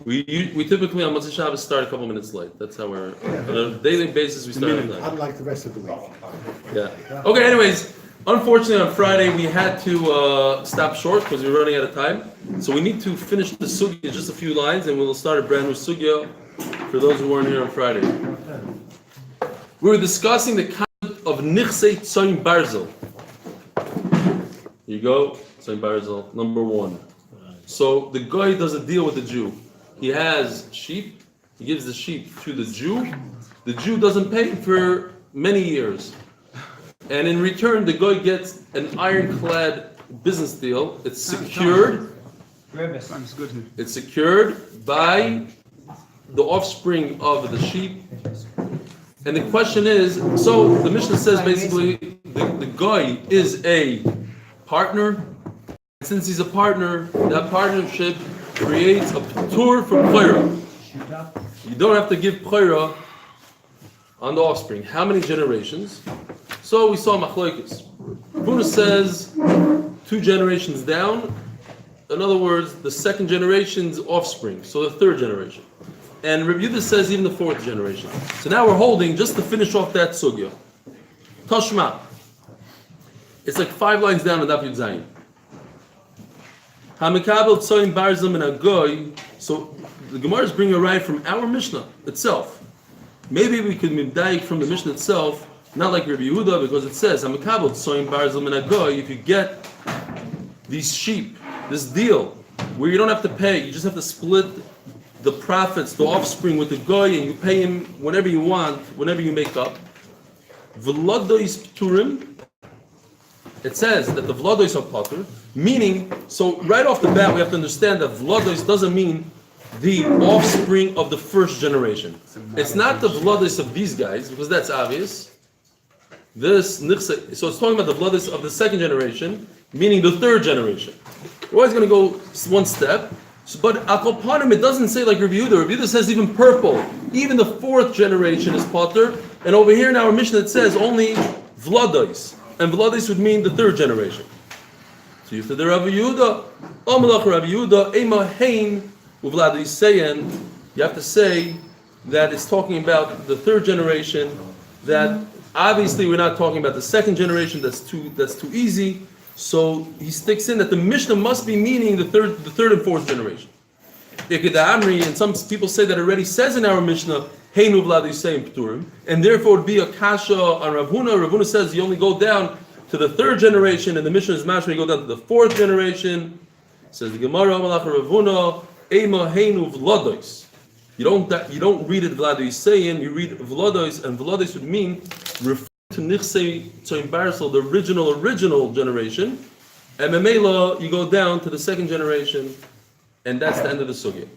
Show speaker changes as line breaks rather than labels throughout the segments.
We typically on Motzei Shabbos start a couple minutes late. That's how we're on a daily basis. We start at 9.
Unlike the rest of the week.
Yeah. Okay. Anyways, unfortunately on Friday we had to stop short because we were running out of time. So we need to finish the sugya, just a few lines, and we'll start a brand new sugya for those who weren't here on Friday. We were discussing the concept of nichsei tzoyin barzel. Here you go, tzoyin barzel, number 1. So the guy does a deal with the Jew. He has sheep. He gives the sheep to the Jew. The Jew doesn't pay for many years. And in return, the guy gets an ironclad business deal. It's secured. It's secured by the offspring of the sheep. And the question is, so the Mishnah says basically the guy is a partner. Since he's a partner, that partnership creates a tour from Pchira. You don't have to give Pchira on the offspring. How many generations? So we saw Machlokes. Buddha says 2 generations down. In other words, the second generation's offspring, so the 3rd generation. And Rabbi Yehuda says even the 4th generation. So now we're holding, just to finish off that sugya. Tashma. It's like 5 lines down in Daf Yud Zayin. Hamikabel tzoyin barzim and agoy. So the Gemara is bringing a right from our Mishnah itself. Maybe we could medayik from the Mishnah itself, not like Rabbi Yehuda, because it says Hamikabel tzoyin barzim and agoy. If you get these sheep, this deal where you don't have to pay, you just have to split the profits, the offspring with the goy, and you pay him whenever you want, whenever you make up. V'ladois pturim. It says that the vladois are potter, meaning, so right off the bat we have to understand that vladois doesn't mean the offspring of the 1st generation. It's not the vladois of these guys, because that's obvious. So it's talking about the vladois of the 2nd generation, meaning the 3rd generation. We're always going to go one step, but akopanim, it doesn't say like Rabbi Yehuda. Rabbi Yehuda says even purple, even the 4th generation is potter, and over here in our Mishnah it says only vladois. And Vladis would mean the 3rd generation. So you said the Rabbi Yehuda, Amalach Rabbi Yehuda, Ema Hain, Vladis saying, you have to say that it's talking about the 3rd generation, that obviously we're not talking about the 2nd generation, that's too easy. So he sticks in that the Mishnah must be meaning the third and 4th generation. And some people say that it already says in our Mishnah, Heinu Vladis saying Pturim, and therefore it would be a kasha on Rav Huna. Rav Huna says you only go down to the 3rd generation, and the Mishnah is mashma, you go down to the 4th generation. Says the Gemara, Amalach Rav Huna, Ema Heinu Vladois. You don't read it Vladis saying, you read Vladois, and Vladois would mean refer to Nichsei Tzoyin Barsel, the original generation, and Memela you go down to the 2nd generation, and that's the end of the sugya.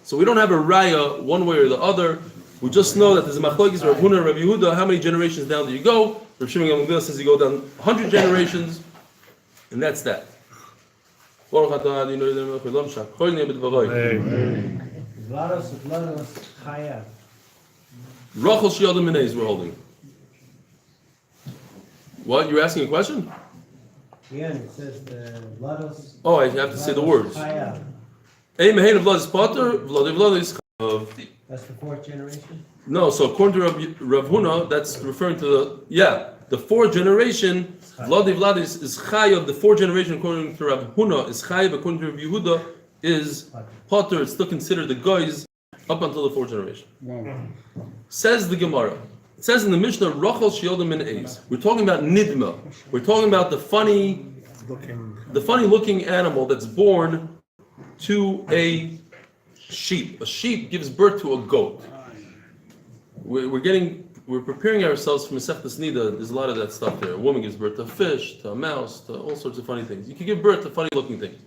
So we don't have a raya one way or the other. We just know that there's a machlokes Rav Huna and Rabbi Yehuda. How many generations down do you go? Rav Shimon Gamliel says you go down 100 generations, and that's that. Rachel Shiyadim Minez we're holding. What? You're asking a question?
Yeah, it says the Vlados.
Oh, I have to say the words. Ein mehein Vlad is potter, Vlad is chayav.
That's the 4th generation?
No, so according to Rav Huna, that's referring to the 4th generation. Vlad is chayav. The 4th generation, according to Rav Huna, is chayav. According to Rav Yehuda, is potter. It's still considered the guys up until the 4th generation. Wow. Says the Gemara. It says in the Mishnah, Rachel Shiyodim Min Eis. We're talking about nidma. We're talking about the funny looking animal that's born to a sheep. A sheep gives birth to a goat. We're preparing ourselves for Masechtas Nida. There's a lot of that stuff there. A woman gives birth to a fish, to a mouse, to all sorts of funny things. You can give birth to funny looking things.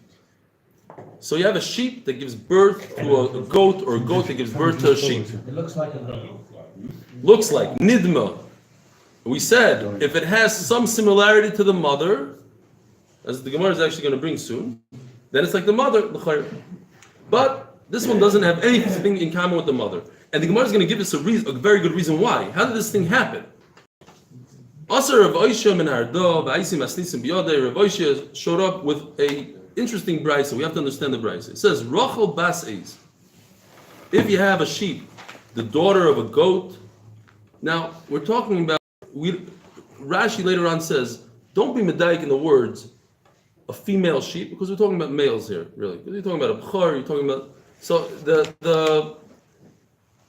So you have a sheep that gives birth to a goat, or a goat that gives birth to a sheep.
It looks like a goat.
Looks like nidma. We said if it has some similarity to the mother, as the Gemara is actually going to bring soon, then it's like the mother. But this one doesn't have anything in common with the mother. And the Gemara is going to give us a very good reason why. How did this thing happen? Also, Rav Oishya min Ardo, V'aisim Asnisim B'yodei, Rav Oishya showed up with a interesting brayso. We have to understand the brayso. It says, Rachel Bas Eis. if you have a sheep, the daughter of a goat. Now we're talking about Rashi later on says, don't be medayik in the words a female sheep, because we're talking about males here, really. Because you're talking about a bechor, you're talking about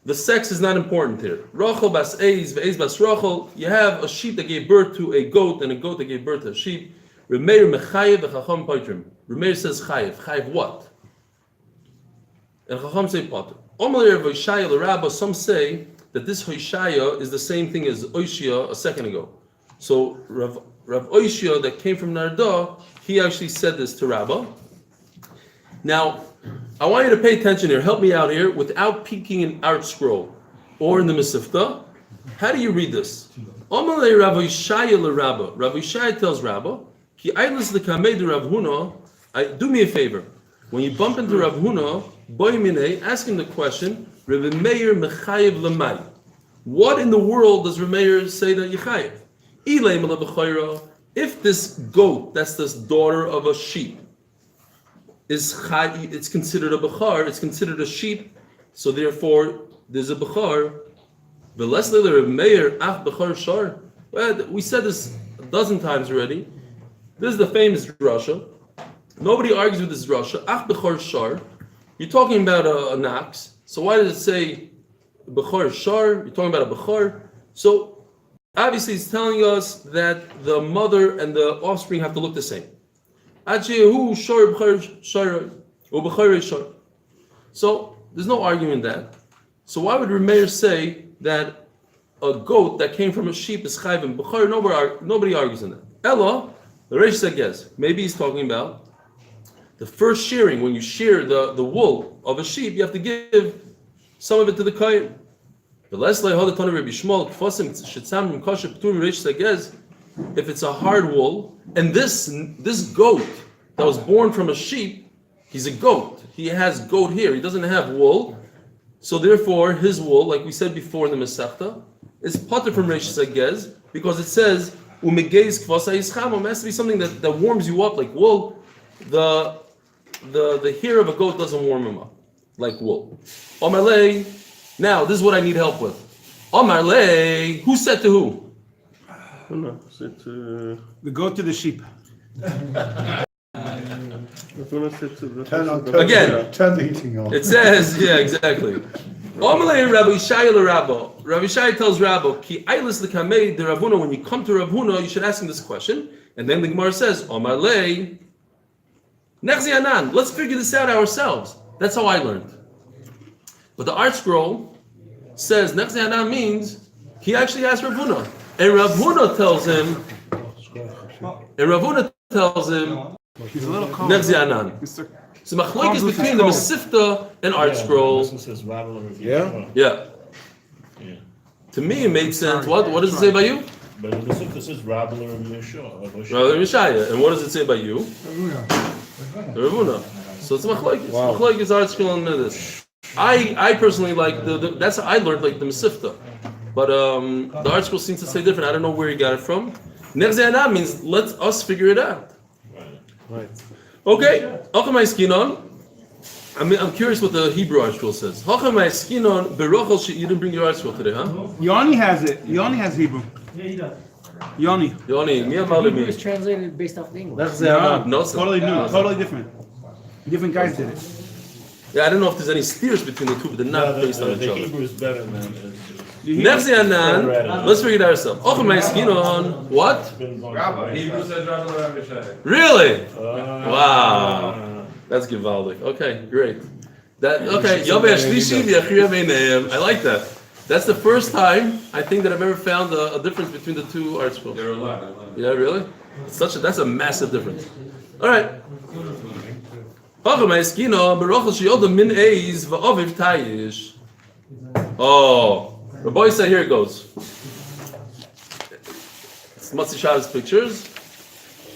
the sex is not important here. Rachel bas Eiz, ve'Eiz bas Rachel. You have a sheep that gave birth to a goat, and a goat that gave birth to a sheep. Remeir mechayev v'chacham poitrim. Remeir says chayev. Chayev what? And chacham say potter. Omer Hoshaya l'Rabba. Some say that this Hoshaya is the same thing as Oishia a second ago. So Rav Oishia that came from Narda, he actually said this to Rabbah. Now, I want you to pay attention here. Help me out here without peeking in Art Scroll or in the Mesivta. How do you read this? Amalei Rav Yishaya l'Rabba. Rav Yishaya tells Rabbah, Ki ailis l'kamei de Rav Huna. Do me a favor. When you bump into Rav Huna, boy minei, ask him the question, Rav Meir mechayev l'mai. What in the world does Rav Meir say that Yechayev? Ilay mela b'chayra. If this goat, that's this daughter of a sheep, it's considered a bechar, it's considered a sheep, so therefore there's a bechar. Well, we said this a dozen times already. This is the famous drasha. Nobody argues with this drasha. Ach bechar shar. You're talking about a nax. So why does it say bechar shar? You're talking about a bechar. So obviously it's telling us that the mother and the offspring have to look the same. So there's no argument in that. So why would Rameir say that a goat that came from a sheep is chayv and b'char? Nobody argues in that. Ella, the Reish said yes. Maybe he's talking about the first shearing. When you shear the wool of a sheep, you have to give some of it to the kohen. If it's a hard wool, and this goat that was born from a sheep, he's a goat. He has goat hair. He doesn't have wool. So therefore, his wool, like we said before in the Masechta, is potter from Reish Sagez, because it says, Umegez kvasa yischam. It has to be something that warms you up like wool. The hair of a goat doesn't warm him up like wool. Omarlei, now this is what I need help with. Omarlei, who said to who?
The goat to the sheep.
Again,
turn the heating on.
it says, yeah, exactly. Omalei Rabbi Yishai l'Rabbo. Rabbi Yishai tells Rabbo, Ki ailis l'kamei de Rav Huna. When you come to Rav Huna, you should ask him this question. And then the Gemara says, Omalei Nechzi Anan. Let's figure this out ourselves. That's how I learned. But the Art Scroll says Nechzi Anan means he actually asked Rav Huna. And Rav Huna tells him,
He's a little calm.
Nechzi Anan. So machlok is between the Mesivta and Art Scroll.
Yeah?
Yeah. To me, it made sense. What does it say by you?
But the Mesivta says Rabbi Yeshua.
Rabbi Yeshaya. And what does it say by you? Rav Huna. So it's machlok.
Wow.
Machlok is Art Scroll and this. I personally like that's how I learned like the Mesivta. But the Art Scroll seems to say different. I don't know where he got it from. Nechzi Anan means let us figure it out.
Right.
Okay. I'm curious what the Hebrew Art Scroll says. You didn't bring your Art Scroll today, huh?
Yoni has it. Yoni has Hebrew.
Yeah, he does.
Yoni.
Hebrew is translated based off the English.
No,
Totally new. Totally different. Different guys did it.
Yeah, I don't know if there's any steers between the two, but they're not based on each
The
other.
Hebrew is better than
Nefzi Anan, let's figure it out ourselves. What?
Hebrew says Rabbi Yishai.
Really? Wow. That's gewaldic. Okay, great. I like that. That's the first time I think that I've ever found a difference between the two art schools.
There are a lot.
Yeah, really? That's a massive difference. All right. Oh, Rabbi said, here it goes. It's Matzi Shabbos pictures.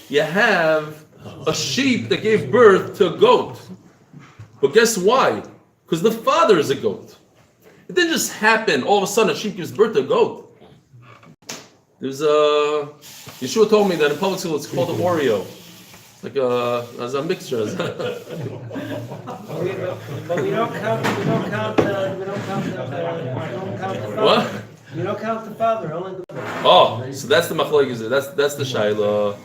You have a sheep that gave birth to a goat. But guess why? Because the father is a goat. It didn't just happen, all of a sudden a sheep gives birth to a goat. Yeshua told me that in public school it's called an Oreo. Like as a mixture.
But we don't count the father.
What?
We don't count the father, only the mother.
Oh, so that's the machlokes. That's the shaila.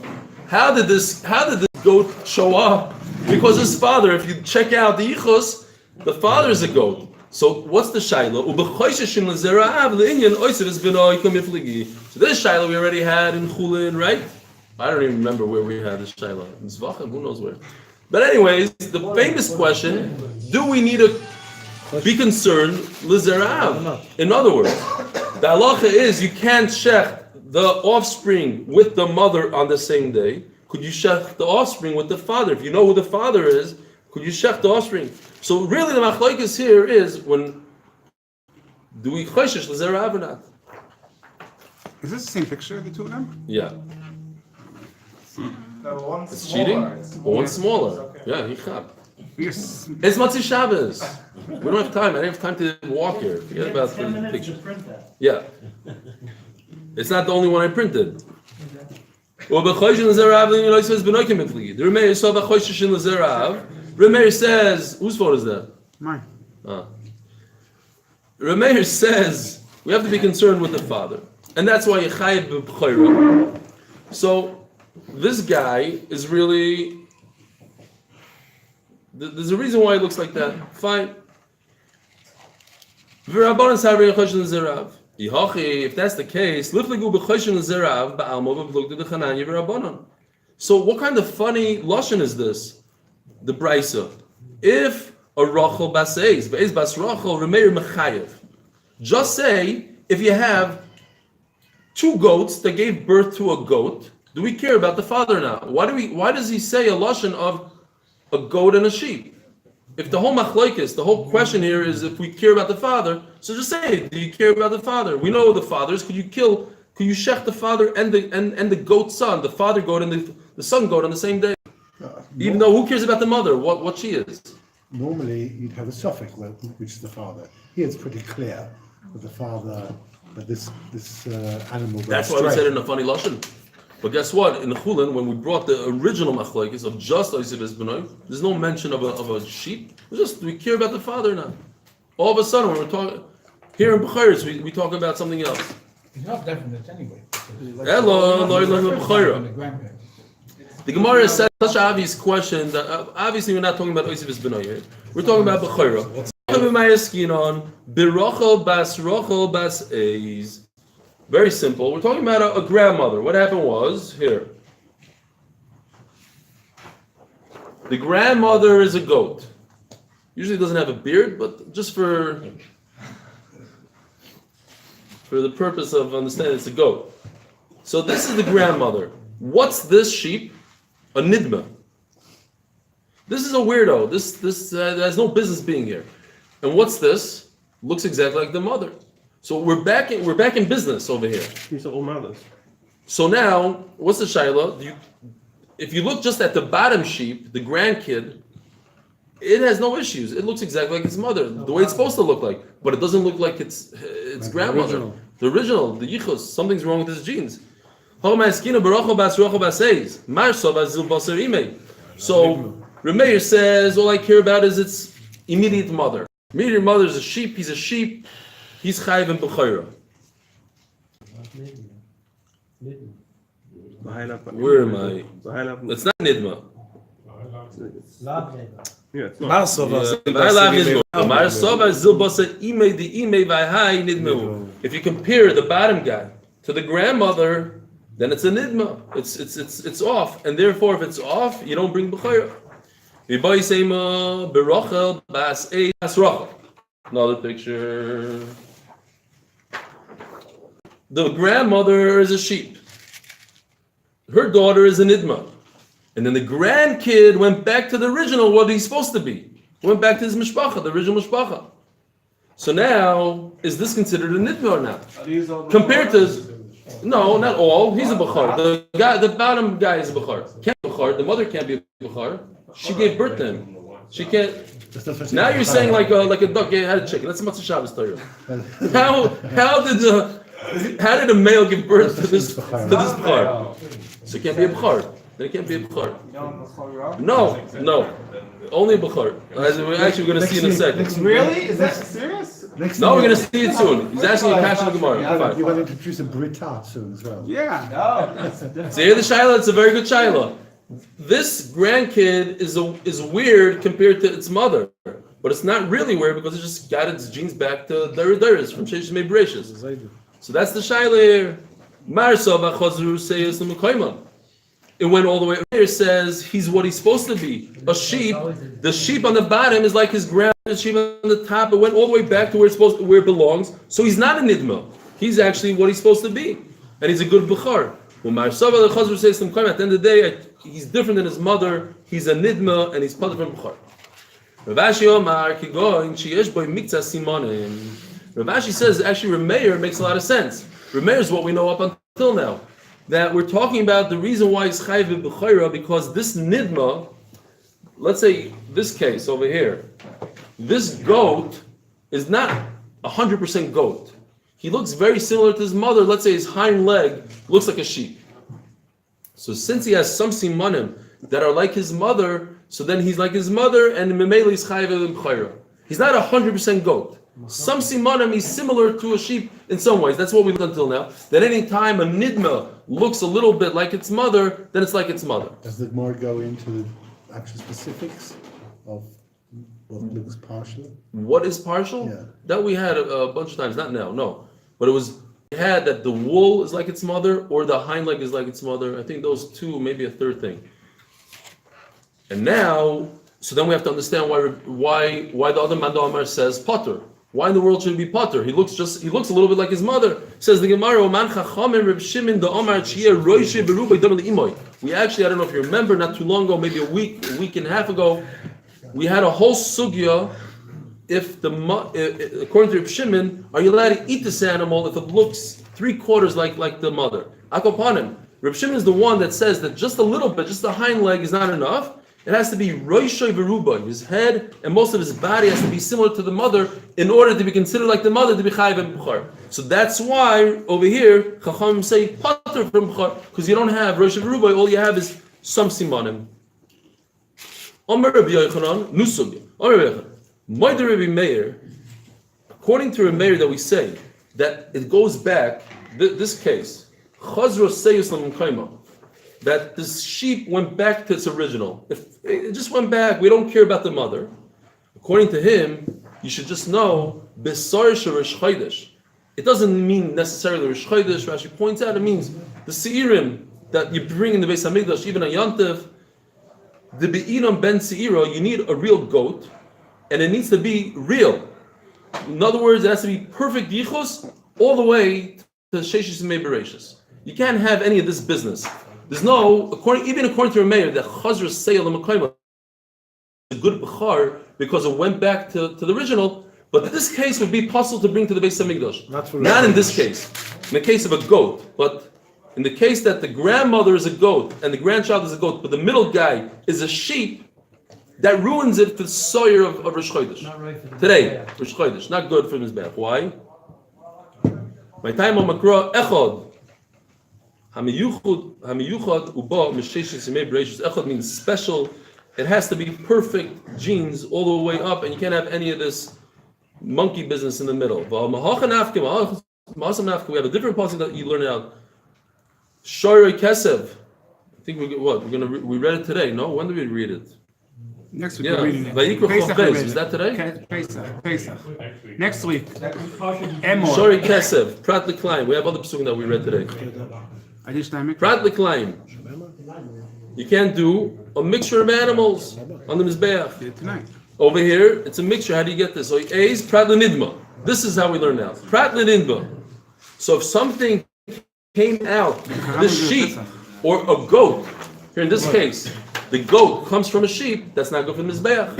How did this goat show up? Because his father, if you check out the ichos, the father is a goat. So what's the shaila? So this shaila we already had in Chulin, right? I don't even remember where we had this shaila. In Zvachim, who knows where? But anyways, the famous question: do we need to be concerned l'zerav? In other words, the halacha is you can't shech the offspring with the mother on the same day. Could you shech the offspring with the father? If you know who the father is, could you shech the offspring? So really the machlokes here is when do we choishish l'zerav or not?
Is this the same picture of the two of them?
Yeah.
No, one's
It's
smaller.
cheating? Or one's smaller. Yeah, hichab.
Yes.
It's Matzi Shabbos. We don't have time. I didn't have time to walk here. Forget about the picture. Yeah. It's not the only one I printed. The Remeir says, whose fault is that?
Mine.
Remeir says we have to be concerned with the father. And that's why Yechayev b'Bechoros. So this guy is really, there's a reason why it looks like that. Fine. If that's the case, so what kind of funny lashon is this? The brisa. If a rachel bas eis bas rachel remeir mechayev. Just say if you have two goats that gave birth to a goat, do we care about the father now? Why does he say a lashon of a goat and a sheep? If the whole machlokes, the whole question here is if we care about the father, so just say, do you care about the father? We know the fathers. Could you shech the father and the goat son, the father goat and the son goat on the same day? Even though who cares about the mother? What she is?
Normally, you'd have a suffix, which is the father. Here it's pretty clear that the father, that this animal.
That's why we said it in a funny lashon. But guess what? In the Chulin, when we brought the original machlokes of just Oisei B'Benoy, there's no mention of a sheep. It's just we care about the father now. All of a sudden, when we're talking here in Bechoros, we talk about something else.
It's not definite anyway.
Hello,
The
the Gemara said such an obvious question that obviously we're not talking about Oisei B'Benoy here. We're talking about Bechoros. Birachel bas Rachel bas Eis. Very simple. We're talking about a grandmother. What happened was, here. The grandmother is a goat. Usually doesn't have a beard, but just for the purpose of understanding, it's a goat. So this is the grandmother. What's this sheep? A nidma. This is a weirdo. This has no business being here. And what's this? Looks exactly like the mother. So we're back in business over here.
These are all mothers.
So now, what's the shaila? If you look just at the bottom sheep, the grandkid, it has no issues. It looks exactly like its mother, the way it's supposed to look like. But it doesn't look like its grandmother. The original, the yichus. Something's wrong with his genes. So Remeir says, all I care about is its immediate mother. Immediate mother is a sheep. He's a sheep. He's chayiv in Bechoros. Where am I? It's not nidma. If you compare the bottom guy to the grandmother, then it's a nidma. It's off, and therefore, if it's off, you don't bring Bechoros. Another picture. The grandmother is a sheep. Her daughter is an idma. And then the grandkid went back to the original, what he's supposed to be. Went back to his mishpacha, the original mishpacha. So now, is this considered a nidma or not? Compared to, no, not all. He's a bechor. The bottom guy is a bechor. Can't be a bechor. The mother can't be a bechor. She gave birth to him. She can't. Now you're saying like a duck had a chicken. That's a Matzah Shabbos Torah. How did a male give birth to this bechor? So it can't be a bechor. Then it can't be a Bechor. No. Only a Bechor. As we're actually going to see in a second.
Really? Is that serious?
No, we're going to see it soon. He's asking a passion of Gemara.
You're
Fine.
going to introduce a Britart soon as well.
Yeah.
So here the Shaila, it's a very good Shaila. This grandkid is weird compared to its mother. But it's not really weird because it just got its genes back to Daris from Sheish Mei Bereshis. So that's the Shaila here. Marsa b'chazru seyes l'mekoyma. It went all the way here. Says he's what he's supposed to be. A sheep. The sheep on the bottom is like his grandma. The sheep on the top. It went all the way back to where it belongs. So he's not a nidma. He's actually what he's supposed to be, and he's a good bechar. When Marsa b'chazru seyes l'mekoyma, at the end of the day, he's different than his mother. He's a nidma, and he's part of a bechar. Rav Ashi Omar kigoin sheyesh boy mikza simonim. Rav Ashi says actually Rameir makes a lot of sense. Rameir is what we know up until now. That we're talking about the reason why he's chayiv b'chayra because this nidma, let's say this case over here, this goat is not 100% goat. He looks very similar to his mother. Let's say his hind leg looks like a sheep. So since he has some simonim that are like his mother, so then he's like his mother, and Memele is chayiv b'chayra. He's not 100% goat. Some simanim is similar to a sheep in some ways. That's what we've done until now. That any time a nidma looks a little bit like its mother, then it's like its mother.
Does the more go into the actual specifics of what looks partial?
What is partial?
Yeah.
That we had a bunch of times, not now, no. But it was had that the wool is like its mother or the hind leg is like its mother. I think those two, maybe a third thing. And now, so then we have to understand why the other Mandamar says Potter. Why in the world should it be Potter? He looks a little bit like his mother. Says the Gemara, "Man chachamim Reb Shimon the Omar Chia Roishe Berubay Dam Leimoy." We actually, I don't know if you remember, not too long ago, maybe a week and a half ago, we had a whole sugya. If according to Reb Shimon, are you allowed to eat this animal if it looks 3/4 like the mother? Akopanim. Reb Shimon is the one that says that just a little bit, just the hind leg is not enough. It has to be roishoy veruba. His head and most of his body has to be similar to the mother in order to be considered like the mother to be chayiv and b'char. So that's why over here Chachamim say pater from b'char because you don't have roishoy veruba. All you have is some simanim. Omer Rabbi Yochanan nusug. Omer Rabbi Yochanan. Moeder Rabbi Meir. According to Rabbi Meir that we say that it goes back. This case chazro seyus l'mkayma. That this sheep went back to its original. If it just went back, we don't care about the mother. According to him, you should just know Besar Sharish Chodesh. It doesn't mean necessarily Rish Chodesh. Rashi points out it means the Seirim that you bring in the Beis Hamikdash, even a Yantiv, the Be'inam Ben Seira, you need a real goat, and it needs to be real. In other words, it has to be perfect yichus all the way to Sheishis Mei Bereshis. You can't have any of this business. There's no, even according to Rameir, that Chazra Seyel L'Makayma is a good Bechar because it went back to the original, but this case would be possible to bring to the Beis Hamikdash. Not in this case. In the case of a goat, but in the case that the grandmother is a goat and the grandchild is a goat, but the middle guy is a sheep, that ruins it for the Sawyer of Rosh Chodesh. Today, Rosh Chodesh. Not good for Mizbeach. Why? My time on Makra, Echad. Hamiyuchad uba misheshis yemei bereishis. Echad means special. It has to be perfect genes all the way up, and you can't have any of this monkey business in the middle. We have a different passage that you learn out. Shorei Kesev. I think we read it today. No, when did we read it?
Next week
Yeah,
we're reading it.
Vayikra
Pesach
Chof
we
Beis.
read
Is
it.
that today?
Pesach. Next week. Emor.
Shorei Kesev. Prat L'Klein. We have other psukim that we read today. Prat L'Klein. You can't do a mixture of animals on the Mizbeach.
Tonight.
Over here, it's a mixture. How do you get this? So A's Prat L'Nidma. This is how we learn now. Prat L'Nidma. So if something came out, this sheep or a goat, here in this case, the goat comes from a sheep, that's not good for the Mizbeach.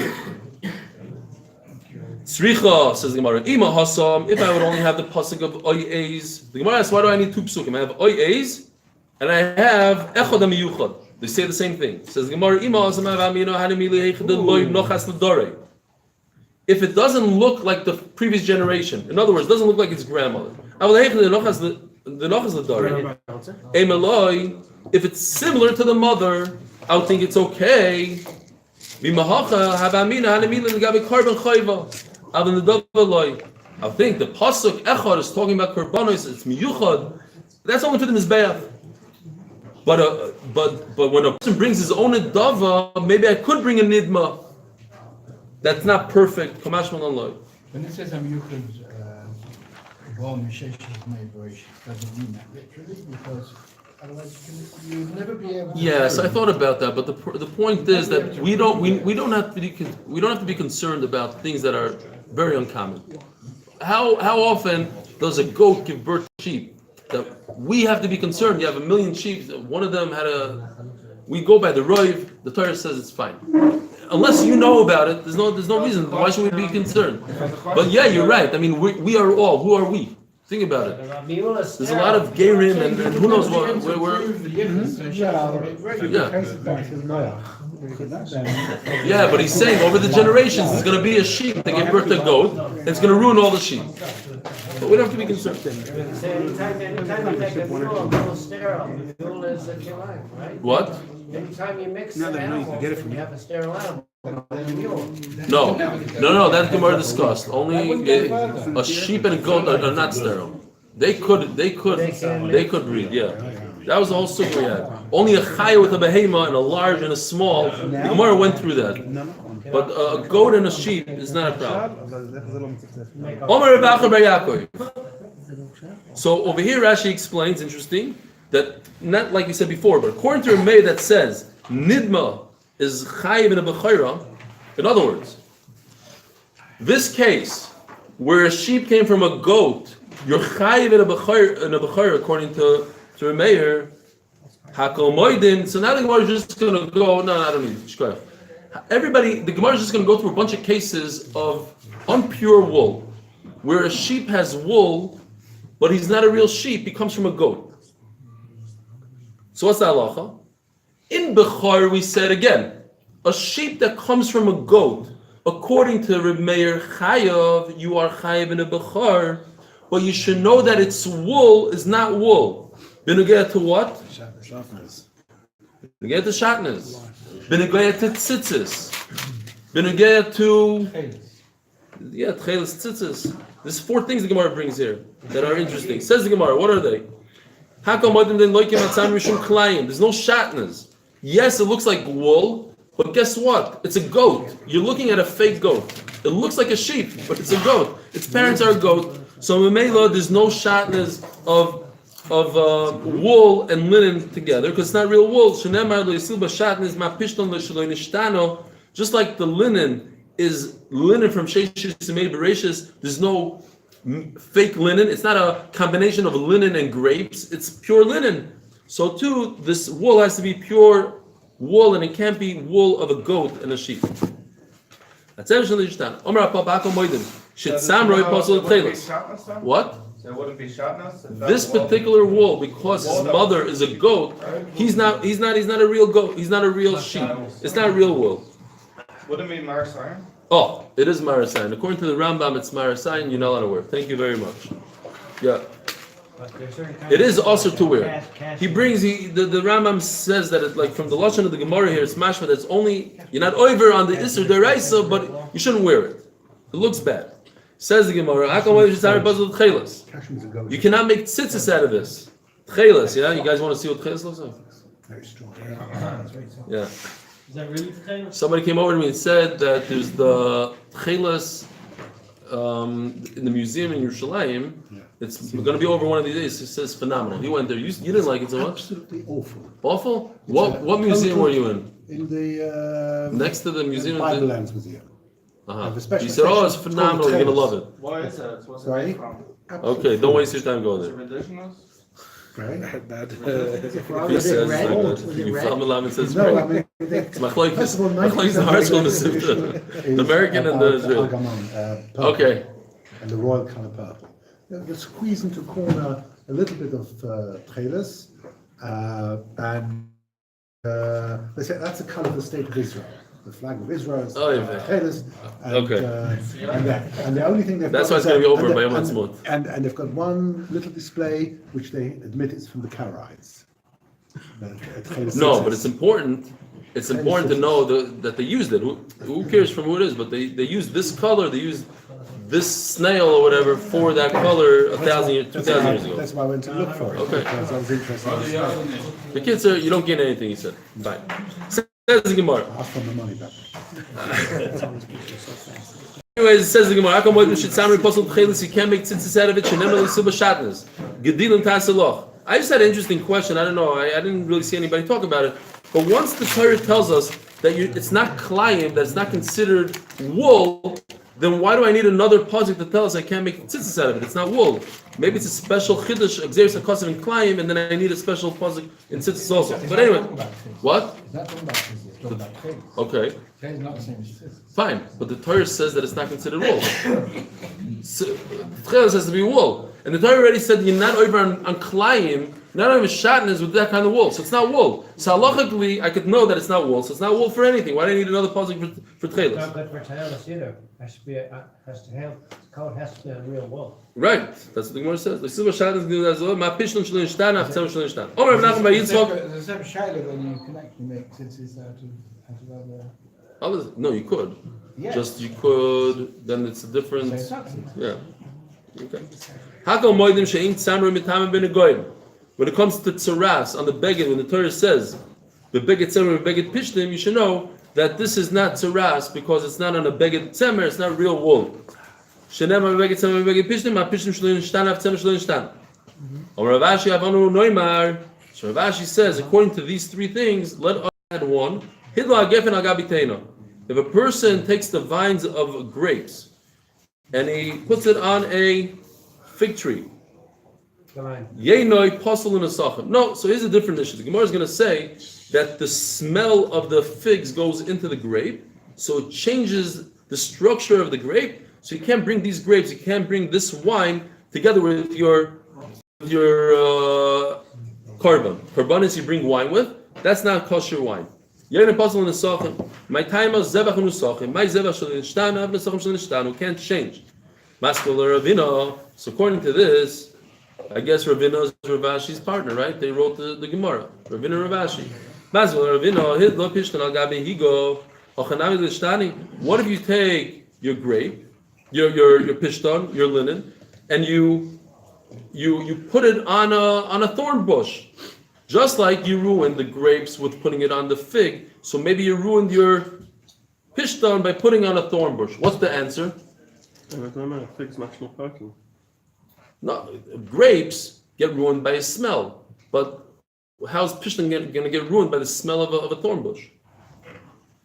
Tzricha, says the Gemara, Ima Hasam, if I would only have the pasuk of Oy-A's, the Gemara asks, why do I need two psukim? I have Oy-A's, and I have Echad HaMiyuchad. They say the same thing. Says the Gemara, Ima Hasam Avamino Hanimili Heichad Loy Nochas L'Dorei. If it doesn't look like the previous generation, in other words, it doesn't look like its grandmother, Aval Heichad Nochas L'Dorei, Emeloi, If it's similar to the mother, I would think it's okay. I think the pasuk echad is talking about korbanos. It's miyuchad. That's only for the mizbeach. But when a person brings his own nedava, maybe I could bring a nidma. That's not perfect. Kamash malan.
When it says I'm Yuchad's born Mishesh's neighborish, doesn't mean that literally, because otherwise you'll never be able to.
Yes, I thought about that, but the point is that we don't have to be concerned about things that are very uncommon. How often does a goat give birth to sheep? That we have to be concerned. You have 1 million sheep. One of them had a. We go by the roiv. The Torah says it's fine. Unless you know about it, there's no reason. Why should we be concerned? But yeah, you're right. I mean, we are all. Who are we? Think about it. There's a lot of gerim and who knows what. Yeah, but he's saying over the generations, there's going to be a sheep that give birth to a goat, and it's going to ruin all the sheep. But we don't have to be concerned.
Anytime you make a mule sterile, the mule is a kilayim, right?
What?
Anytime you mix
No,
an
no, you
animal,
can get it from
you have a sterile animal, then a mule.
No. That Gemara discussed. Only a sheep and a goat are not sterile. They could breed. Yeah. That was the whole story we had. Only a chaya with a behema and a large and a small. The Gemara went through that. But a goat and a sheep is not a problem. So over here Rashi explains, interesting, that not like we said before, but according to a Meir that says nidma is chayiv in a bechira. In other words, this case where a sheep came from a goat, you're chayiv in a bechira according to a Meir. Hakol moedin. So now the Gemara is just going to go. No, I don't need shkoyach. The Gemara is just going to go through a bunch of cases of unpure wool, where a sheep has wool, but he's not a real sheep. He comes from a goat. So what's the halacha? In Bechor, we said again, a sheep that comes from a goat, according to Reb Meir Chayav, you are Chayav in a Bechor, but you should know that its wool is not wool. B'negayah to what?
Shatnez.
B'negayah to shatnez. B'negayah to tzitzis. B'negayah to tchelis tzitzis. There's 4 things the Gemara brings here that are interesting. Says the Gemara, what are they? There's no shatnez. Yes, it looks like wool, but guess what? It's a goat. You're looking at a fake goat. It looks like a sheep, but it's a goat. Its parents are a goat. So in Memela, there's no shatnez of wool and linen together because it's not real wool. Just like the linen is linen from Sheshis and made Bereshis, there's no fake linen. It's not a combination of linen and grapes. It's pure linen. So too, this wool has to be pure wool, and it can't be wool of a goat and a sheep. That's essentially what?
So it wouldn't be shatnez?
This particular wool, because his mother is a goat, he's not a real goat. He's not a real sheep. It's not real wool.
Wouldn't it be Marasayan?
Oh, it is Marasayan. According to the Rambam, it's Marasayan. You're not allowed to wear. Thank you very much. Yeah. It is also to wear. He brings the Rambam says that it's like from the lashon of the Gemara here, it's mashma that's only you're not over on the Isser Deraisa, but you shouldn't wear it. It looks bad. Says the Gemara, you cannot make tzitzis out of this. Tchelis, yeah? You guys want to see what tchelis looks like?
Very strong.
Yeah.
Is that really tchelis?
Somebody came over to me and said that there's the tchelis in the museum in Yerushalayim. It's going to be over one of these days. He says phenomenal. He went there. You didn't like it so much?
Absolutely awful.
Awful? What museum were you in?
In the
Next to the museum.
Bible Lands Museum.
Uh-huh.
Special
He said, "Oh, it's
section
phenomenal. You're gonna
called
love it."
What is it? What's it
Sorry?
made from?
Okay, don't waste your time going
Is it
there.
religionist?
Right?
Bad.
He
Was
says
it red?
like
Was
that.
it
You
red?
found the lamb and says,
No, I mean,
it's Machlaikis.
first of all,
Machlaikis is the hard school in the
is
American and the
about
Israeli.
Argamon, purple,
Okay.
and the royal color purple. You squeeze into a corner a little bit of tchelis, and they say that's the color of the state of Israel. The flag of Israel is tchelis.
Okay.
And the only thing they've
That's
got
why it's going to be over
and
by
they-
Yom Ha'atzmaut.
and they've got one little display which they admit is from the Karaites.
No, but it's important. It's important to know that they used it. Who cares from who it is? But they used this color. They used this snail or whatever for that color 2,000 years ago.
That's why I went to look for it.
Okay.
Because I was interested.
The kids are. You don't gain anything. He said. Fine. Says the Gemara.
Ask for the money back.
Anyways, it says the Gemara. You can't make tzitzis out of it. Gedilim tasaloch. I just had an interesting question. I don't know. I didn't really see anybody talk about it. But once the Torah tells us that it's not klayim, that it's not considered wool, then why do I need another pasuk to tell us I can't make tzitzis out of it? It's not wool. Maybe it's a special chiddush, exeris akasav in klayim, and then I need a special pasuk in tzitzis also. But anyway, what?
It's not talking about tzitzis, it's talking about trade.
Okay,
Trade is not the same as tzitzis.
fine. But the Torah says that it's not considered wool. So, the Torah has to be wool. And the Torah already said you're not over on klayim, not over shatnez with that kind of wool. So it's not wool. So halachically, I could know that it's not wool. So it's not wool for anything. Why do I need another pasuk for tchelis?
Not good for Taylor's either. Has to have, coat has to be a real wool.
Right. That's what the Gemara says. There's a same
shaila when you can actually make tzitzis out of other.
No, you could.
Yeah.
Just you could. Then it's a different.
So it's not tzitzis.
Yeah. Okay. Hakel moedim she'in tsamru mitamim ben goyim. When it comes to tzaras on the beged, when the Torah says the beged tzemer beged pishtim, you should know that this is not tzaras because it's not on a beged tzemer. It's not real wool. Shenem beged tzemer beged pishtim, ma pishtim shlo yishtan, av tzemer shlo yishtan. Rav Ashi avanu noimar. So Rav Ashi says, according to these three things, let us add one. Hidla gefen al gabiteino. If a person takes the vines of grapes and he puts it on a fig tree, Yeinoi posel in a sachem. No, so here's a different issue. The Gemara is going to say that the smell of the figs goes into the grape, so it changes the structure of the grape. So you can't bring these grapes, you can't bring this wine together with your korban. Korban is you bring wine with. That's not kosher wine. Yeinoi posel in a sachem. My time is zebach in a sachem. My zebach shel nishtan, av nesachem shel nishtan. Can't change. Maskul Ravina. So according to this, I guess Ravina is Rav Ashi's partner, right? They wrote the Gemara. Ravina Rav Ashi. What if you take your grape, your pishton, your linen, and you put it on a thorn bush, just like you ruined the grapes with putting it on the fig. So maybe you ruined your pishton by putting on a thorn bush. What's the answer? No, grapes get ruined by a smell, but how's pishtan going to get ruined by the smell of a thorn bush?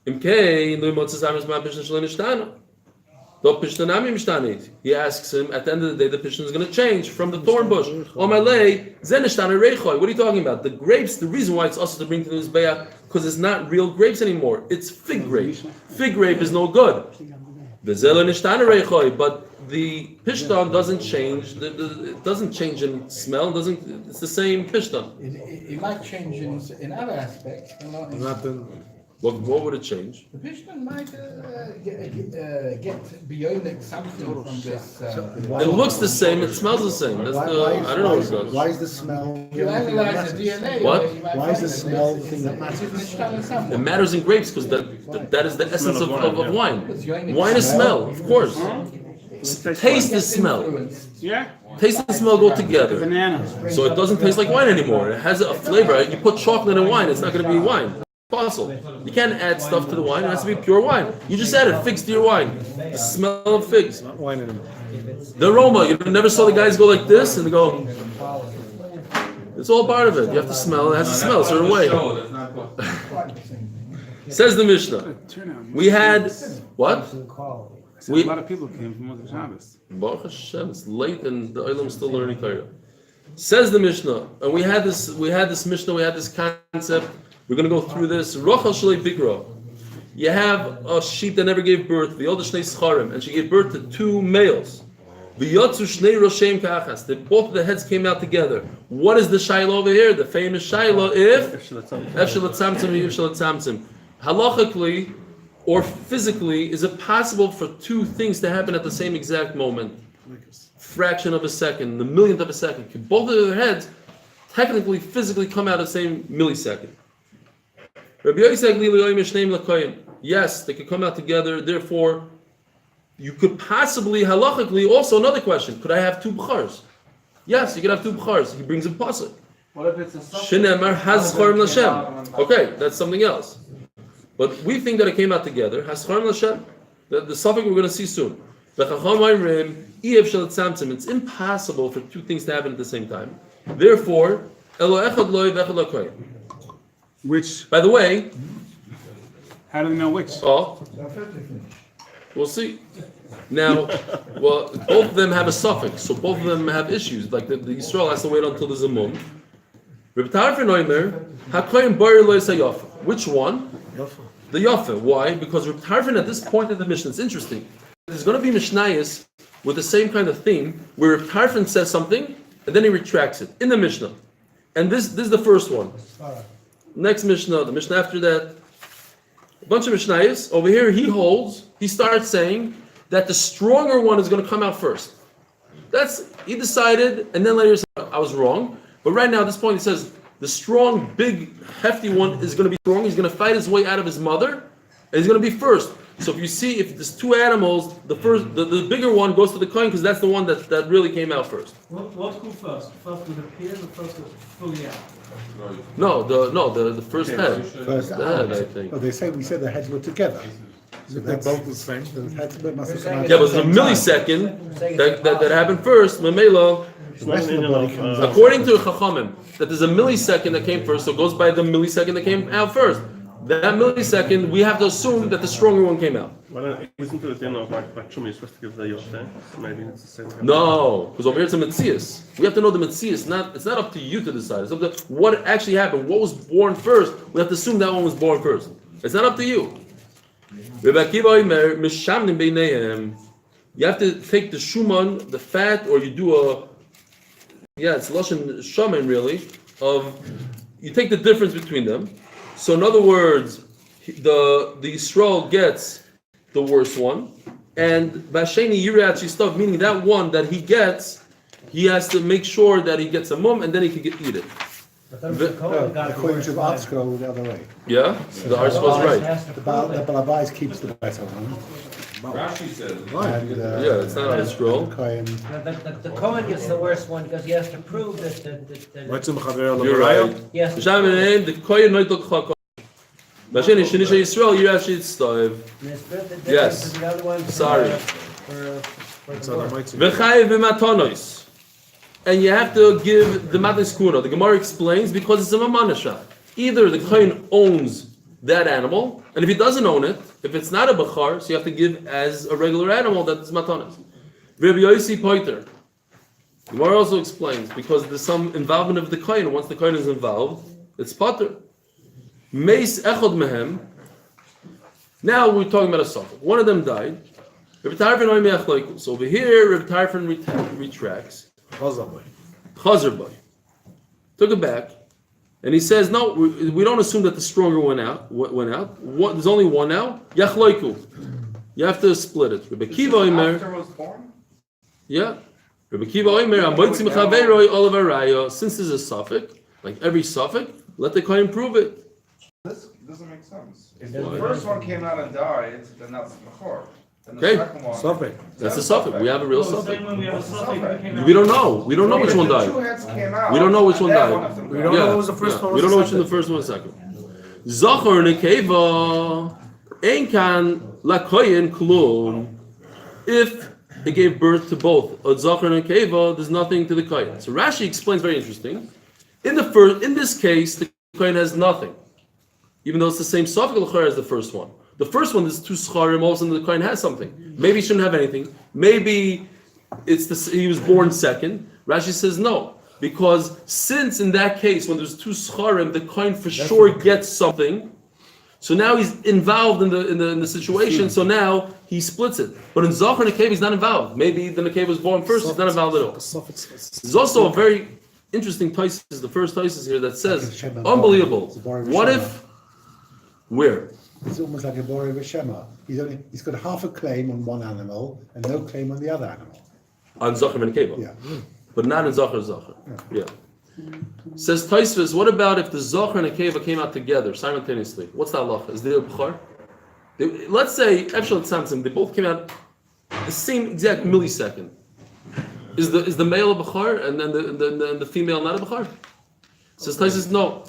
He asks him, at the end of the day, the pishtan is going to change from the thorn bush. What are you talking about? The grapes, the reason why it's also to bring to the Mizbeach, because it's not real grapes anymore. It's fig grape. Fig grape is no good. But the pishtan doesn't change. It doesn't change in smell. It's the same pishtan.
It might change in other aspects, but not in.
What would it change?
The pishtan might get beyond something from this.
It looks the same. It smells the same. That's I don't know what it does.
Why is the smell?
You analyze the DNA.
What?
Why is the smell the thing that matters?
It matters in grapes because that is the essence of wine. Wine is smell, of course. Taste is smell.
Yeah.
Taste and smell go together.
Bananas.
So it doesn't taste like wine anymore. It has a flavor. You put chocolate in wine, it's not going to be wine. Possible. You can't add stuff to the wine. It has to be pure wine. You just added figs to your wine. The smell of figs.
Not wine anymore.
The aroma. You never saw the guys go like this and they go. It's all part of it. You have to smell. It has to smell a certain way. Says the Mishnah. We had what?
A lot of people came from Mother Shabbos.
Baruch Hashem, it's late and the Olam is still learning Torah. Says the Mishnah, and we had this Mishnah, we had this concept. We're going to go through this. Rochel Shalei Bikro. You have a sheep that never gave birth, the oldest Shnei Scharim, and she gave birth to two males. V'yotzu Shnei Roshem Kachas. Both of the heads came out together. What is the Shiloh over here? The famous Shiloh if halachically or physically, is it possible for two things to happen at the same exact moment? Fraction of a second, the millionth of a second. Both of their heads technically, physically come out the same millisecond. Rabbi Yosef, yes, they could come out together. Therefore, you could possibly, halachically, also another question: could I have two Bechoros? Yes, you could have two Bechoros. He brings a pasuk.
What if it's a suffix?
Shenemar has chorim l'Shem. Okay, that's something else. But we think that it came out together. Has chorim l'Shem. The suffix we're going to see soon. It's impossible for two things to happen at the same time. Therefore,
Which,
by the way,
how do we know which?
oh, we'll see. Now, well, both of them have a suffix, so both of them have issues. Like the Yisrael has to wait until there's a mum. Which one? The Yafa. Why? Because Reb Tarfon at this point in the Mishnah, it's interesting. There's going to be Mishnayos with the same kind of thing, where Reb Tarfon says something, and then he retracts it, in the Mishnah. And this is the first one. Next Mishnah, the Mishnah after that, a bunch of Mishnayos. Over here, he starts saying that the stronger one is going to come out first. He decided, and then later he said, I was wrong. But right now, at this point, he says, the strong, big, hefty one is going to be strong. He's going to fight his way out of his mother, and he's going to be first. So if you see, if there's two animals, the bigger one goes to the kohen because that's the one that really came out first.
What grew first? First with the peers or first with fully out?
No, the first head.
First
The head, I think.
Oh, we said the heads were together. So
They're both the same.
the heads must have come out
Yeah,
at
but
the
the
same time.
millisecond that happened first, Mamela,
The rest of the body comes out.
according to Chachamim, that there's a millisecond that came first, so it goes by the millisecond that came out first. That millisecond, we have to assume that the stronger one came out.
Isn't it then of like Shumi is supposed to give the Yote? Maybe it's the same.
No, because over here it's a Metzias. We have to know the Metzias. It's not up to you to decide. It's up to what actually happened. What was born first? We have to assume that one was born first. It's not up to you. You have to take the shuman, the fat, or you do it's lashon shaman really. You take the difference between them. So in other words, the Yisrael gets the worst one, and Basheni Yirachi stuff, meaning that one that he gets, he has to make sure that he gets a mum, and then he can eat it.
But then the Kohen got the
According
worst
to the
one.
article, the other way.
Yeah, the Arsh was right.
The Balabais keeps the better one.
Rashi says.
And,
Yeah, it's not on the scroll.
Kohen,
The Kohen gets the worst one because he has to prove that
You're right.
he has to
B'shem name the kohen noitok chakon. Basheni shenisha Yisrael Yirachi Tzoiv.
and it's split the difference
Yes.
to the other one.
Sorry.
For
V'chayev b'matonos. And you have to give the matnes kuna. The Gemara explains because it's a mamanasha. Either the kohen owns that animal, and if he doesn't own it, if it's not a bachar, so you have to give as a regular animal that is matanas. Rabbi Yossi Poiter. Gemara also explains because there's some involvement of the kohen. Once the kohen is involved, it's potter. Meis echod mehem. Now we're talking about a suffix. One of them died. Rabbi Tarfon oimei achloikus. So over here, Rabbi Tarfon retracts. Chazer boy. Took it back. And he says, no, we don't assume that the stronger went out. There's only one now. Yachloiku. You have to split it. Rabbi Kiva Omer.
After was born?
Yeah. Rabbi Kiva Omer. Amoitzi mechaveroi olav araya. Since there's a suffix, like every suffix, let the kohen prove it.
This doesn't make sense. If
Why?
the first one came out and died, then that's Bechor. Then the
Okay.
second one.
That's a suffix. We have a real suffix.
Same when we have a suffix.
We don't know. We don't know which one
If the
died.
two heads came out,
We don't know which one
then
died.
one of them
We
died.
don't know what was the first one. We don't know which one the first one was the second. Zachor nekeva ein kan lakoyen klum. If it gave birth to both a zachor and a keva, there's nothing to the kohen. So Rashi explains very interesting. In this case, the kohen has nothing, even though it's the same suffix as the first one. The first one is two scharim. All of a sudden, the kohen has something. Maybe he shouldn't have anything. Maybe he was born second. Rashi says no. Because since in that case, when there's two scharim, the kohen for sure gets something. So now he's involved in the situation. So now he splits it. But in Zachar Nekev, he's not involved. Maybe the Nekev was born first. He's not involved at all. There's also a very interesting Taisus, the first Taisus here that says, unbelievable. What if? Where?
it's almost like a Bori Veshema. He's got half a claim on one animal and no claim on the other animal.
On Zachar and Nekev.
Yeah.
But not in Zachar. Yeah. Says Taisvis, what about if the Zohar and the Keva came out together simultaneously? What's the halacha? Is there a Bechor? Let's say Efshel Tzamtzim, they both came out the same exact millisecond. Is the male a Bechor and then the female not a Bechor? Says Taisvis, no.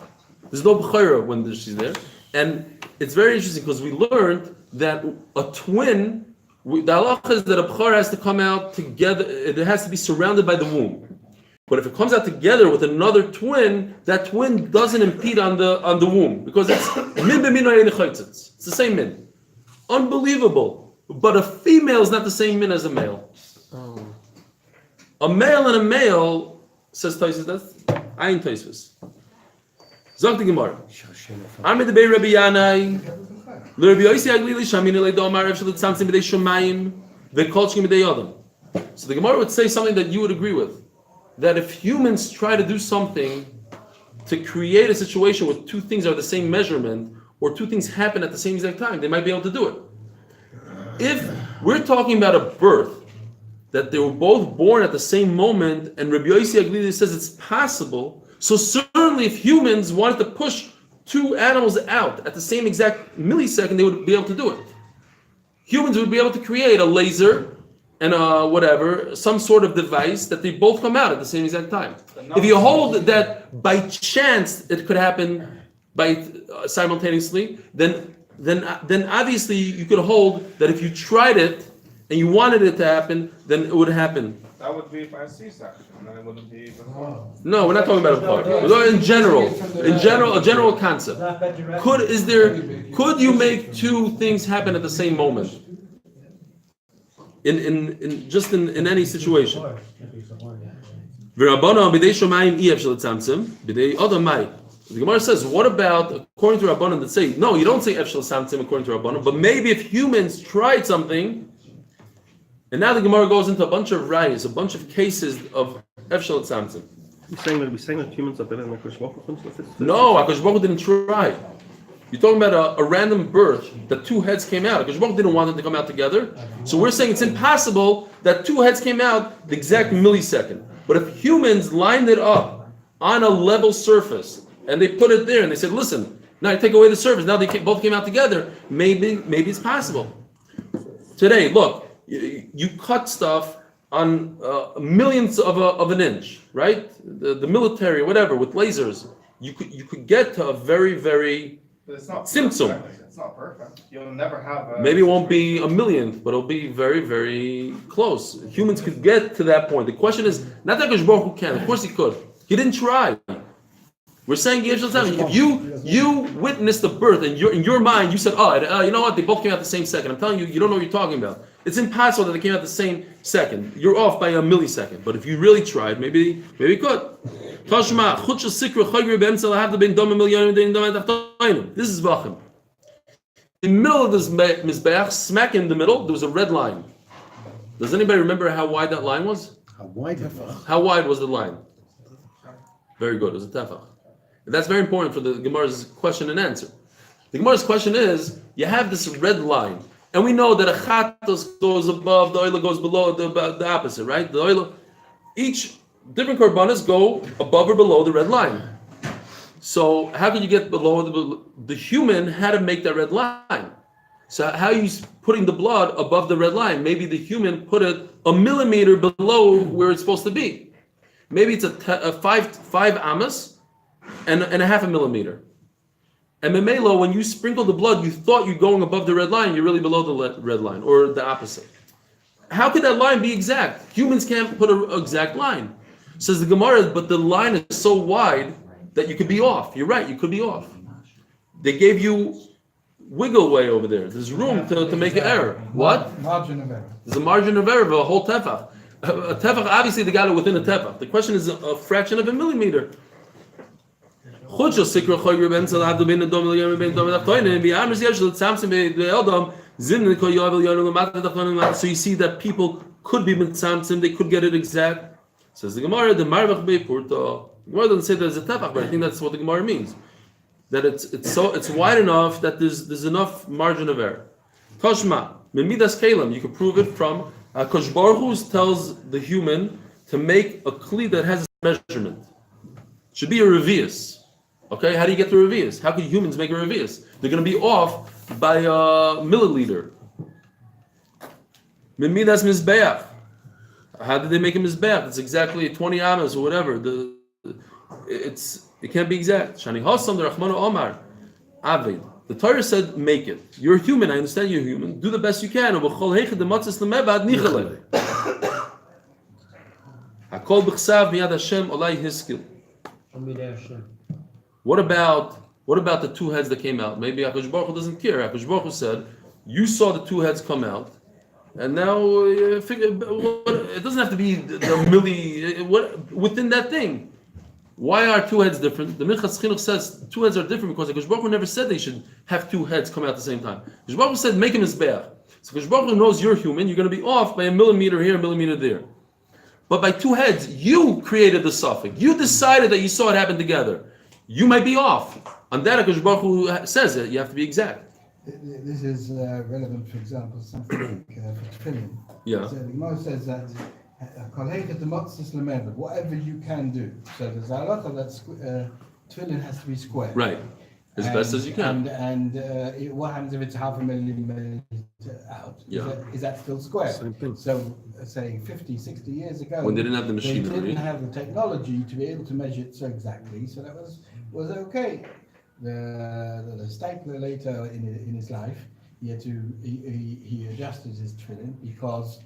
There's no Bechora when she's there. And it's very interesting because we learned that a twin, the halacha is that a Bechor has to come out together, it has to be surrounded by the womb. But if it comes out together with another twin, that twin doesn't impede on the womb because it's min b'min it's the same min. Unbelievable. But a female is not the same min as a male.
Oh.
A male and a male, says Tosfos, that's Ayin Tosfos. Zog the Gemara. Amid the Bei Rabbi Yanai, Rabbi Yossi Aglili Shamini Leidomar Evshel Tzamtzim B'dei Shomayim V'Kol Shkim B'dei Yodam. So the Gemara would say something that you would agree with. That if humans try to do something to create a situation where two things are the same measurement or two things happen at the same exact time, they might be able to do it. If we're talking about a birth, that they were both born at the same moment, and Rabbi Yossi Aglili says it's possible, so certainly if humans wanted to push two animals out at the same exact millisecond, they would be able to do it. Humans would be able to create a laser and whatever, some sort of device that they both come out at the same exact time. If you hold that by chance it could happen by simultaneously, then obviously you could hold that if you tried it and you wanted it to happen, then it would happen.
That would be by C-section, and then it wouldn't be before.
No, we're not talking about a part. We're talking in general, a general concept. Could you make two things happen at the same moment? In any situation. The Gemara says, what about according to Rabbanan that say, no, you don't say Efshel Samtzim according to Rabbanan, but maybe if humans tried something, and now the Gemara goes into a bunch of rayas, a bunch of cases of Efshel Samtzim.
We're saying that humans are better than Akash Baruch Hu?
No, Akash Baruch Hu didn't try. You're talking about a random birth that two heads came out. Akash Baruch Hu didn't want them to come out together. So we're saying it's impossible that two heads came out the exact millisecond. But if humans lined it up on a level surface and they put it there and they said, listen, now you take away the surface, now they both came out together, maybe it's possible. Today, look, you cut stuff on millionths of an inch, right? The military, whatever, with lasers, you could get to a very, very
But it's not
Simtsum.
perfect. It's not perfect. You'll never have a...
Maybe it won't be a millionth, but it'll be very, very close. Humans could get to that point. The question is, not that Akash Baruch Hu can. Of course he could. He didn't try. We're saying if you witnessed the birth and in your mind you said, you know what? They both came out the same second. I'm telling you, you don't know what you're talking about. It's impossible that they came out the same second. You're off by a millisecond. But if you really tried, maybe you could. This is Vachim. In the middle of this Mizbeach, smack in the middle, there was a red line. Does anybody remember how wide that line was?
How
wide was the line? Very good. It was a tefach. And that's very important for the Gemara's question and answer. The Gemara's question is, you have this red line, and we know that a chatos goes above, the oila goes below, the opposite, right? The oila, each different korbanos go above or below the red line. So how can you get below the human had to make that red line? So how are you putting the blood above the red line? Maybe the human put it a millimeter below where it's supposed to be. Maybe it's a 5 amas and a half a millimeter. And memelo, when you sprinkle the blood, you thought you're going above the red line, you're really below the red line, or the opposite. How could that line be exact? Humans can't put an exact line. Says the Gemara, but the line is so wide that you could be off. You're right, you could be off. They gave you wiggle way over there. There's room to make an error. What?
Margin of error.
There's a margin of error of a whole tefach. A tefach, obviously they got it within a tefach. The question is a fraction of a millimeter. So you see that people could be mitzamtzim, they could get it exact. Says the Gemara, the Marvach Beipurta. The Gemara doesn't say there's a tefach, but I think that's what the Gemara means. That it's wide enough that there's enough margin of error. Toshma, Memidas Kalim, you can prove it from Akash Baruch Hu tells the human to make a kli that has a measurement. should be a revius. Okay, how do you get the revius? How can humans make a revius? They're going to be off by a milliliter. Mimidas mizbeach. How did they make a mizbeach? It's exactly 20 amas or whatever. It can't be exact. Shani hasam the Rahmanu Omar. Avid. The Torah said, make it. You're human. I understand you're human. Do the best you can. Hakol b'chsav miyad Hashem olai hiskil. What about the two heads that came out? Maybe HaKadosh Baruch Hu doesn't care. HaKadosh Baruch Hu said, you saw the two heads come out, and now it doesn't have to be the milli within that thing. Why are two heads different? The Minchas Chinuch says two heads are different because HaKadosh Baruch Hu never said they should have two heads come out at the same time. HaKadosh Baruch Hu said, make him mizbeach. So HaKadosh Baruch Hu knows you're human. You're going to be off by a millimeter here, a millimeter there. But by two heads, you created the suffix. You decided that you saw it happen together. You might be off. On that, HaKadosh Baruch Hu says it. You have to be exact.
This is relevant, for example, something like for tefillin.
Yeah.
So the Gemara says that whatever you can do. So there's a halacha that tefillin has to be square.
Right. As best as you can.
And what happens if it's half a millimeter out?
Yeah.
Is that still square?
Same thing.
So, say 50, 60 years ago,
When they didn't have the
they
machinery.
didn't have the technology to be able to measure it so exactly. So that was okay. The stapler later in his life, he adjusted his tefillin because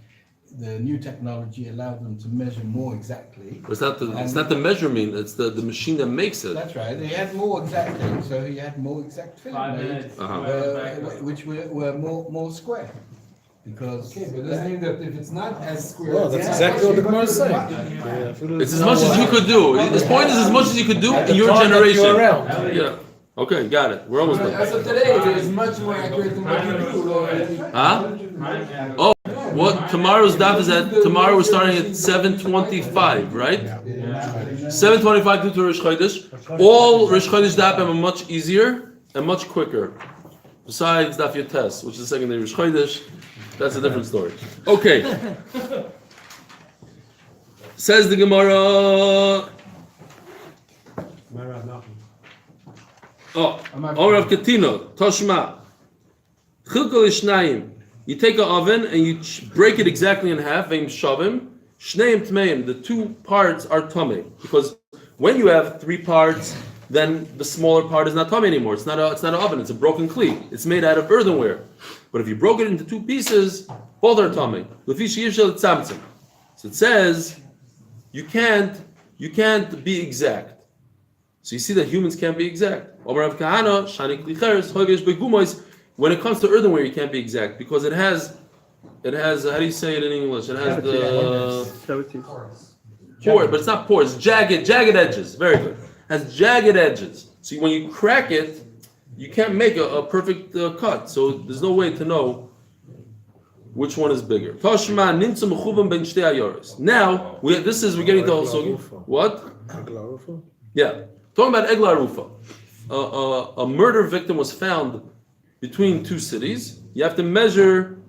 the new technology allowed them to measure more exactly.
It's not the measurement, it's the machine that makes it.
That's right. He had more exactly, so he had more exact tefillin made, which were more square. Because
Okay, but doesn't mean that if it's not as square.
Well, that's exactly what the Gemara is saying.
It's as much as you could do. This point is as much as you could do in your generation. Yeah. Okay, got it. We're almost done.
As of today, it is much more accurate than what you do.
Huh? Oh, what? Tomorrow's daf is tomorrow we're starting at 7:25, right? 7:25 due to Rosh Chodesh. All Rosh Chodesh daf are much easier and much quicker. Besides Daf Yotes, which is the second day of Rosh Chodesh. That's a different story. Okay. Says the Gemara. Oh, or of Ketino, Toshma. Chilkol Ishnayim. You take an oven and you break it exactly in half. Veim Shavim. Shneim Tmeim. The two parts are Tomei. Because when you have three parts, then the smaller part is not Tomei anymore. It's not an oven. It's a broken kli. It's made out of earthenware. But if you broke it into two pieces, both are Tomei. So it says you can't be exact. So you see that humans can't be exact. When it comes to earthenware, you can't be exact because it has how do you say it in English? It has the pore, but it's not pores. Jagged edges. Very good. It has jagged edges. So when you crack it, you can't make a perfect cut. So there's no way to know which one is bigger. Now we're getting to also what? Yeah. Talking about Egla Rufa. A murder victim was found between two cities. You have to measure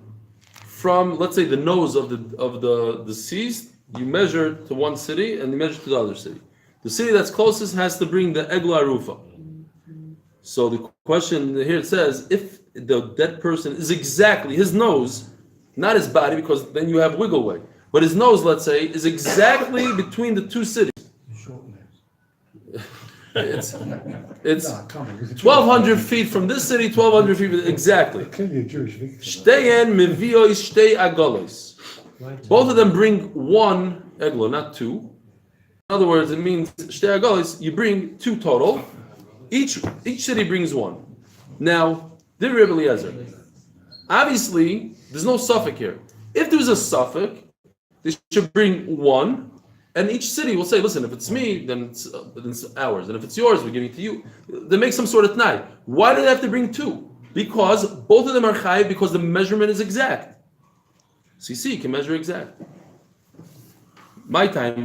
from, let's say, the nose of the deceased. You measure to one city and you measure to the other city. The city that's closest has to bring the Egla Rufa. So the question here it says, if the dead person is exactly his nose, not his body, because then you have wiggle way, but his nose, let's say, is exactly between the two cities. It's 1,200 feet from this city, 1,200 feet exactly. Both of them bring one eglo, not two. In other words, it means shtei agolos, you bring two total. Each city brings one. Now, Dir Rebbe Eliezer. Obviously, there's no suffix here. If there's a suffix, they should bring one. And each city will say, listen, if it's me, then it's ours. And if it's yours, we're giving it to you. They make some sort of t'nai. Why do they have to bring two? Because both of them are chayiv because the measurement is exact. So you see, you can measure exact. My time,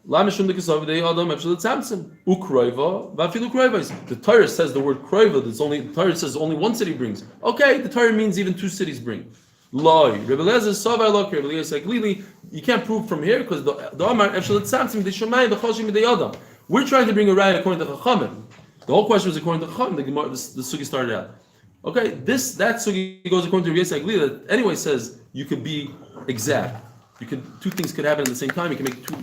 the Torah says the word kroiva, the Torah says only one city brings. Okay, the Torah means even two cities bring. Loi. Rebbe Eliezer Savai Lok, Rebbe Eliezer Glili. You can't prove from here because the Amar Efshel Tzamtzim the Shemayim the Choshim the Yodam. We're trying to bring a raya according to Chachamim. The whole question was according to Chachamim. The Gemara, the sugi started out. Okay, that sugi goes according to Riesa Agli that anyway says you could be exact. Two things could happen at the same time. You can make two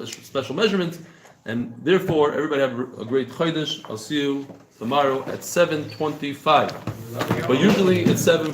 special measurements, and therefore everybody have a great chodesh. I'll see you tomorrow at 7:25. But usually it's 7:50.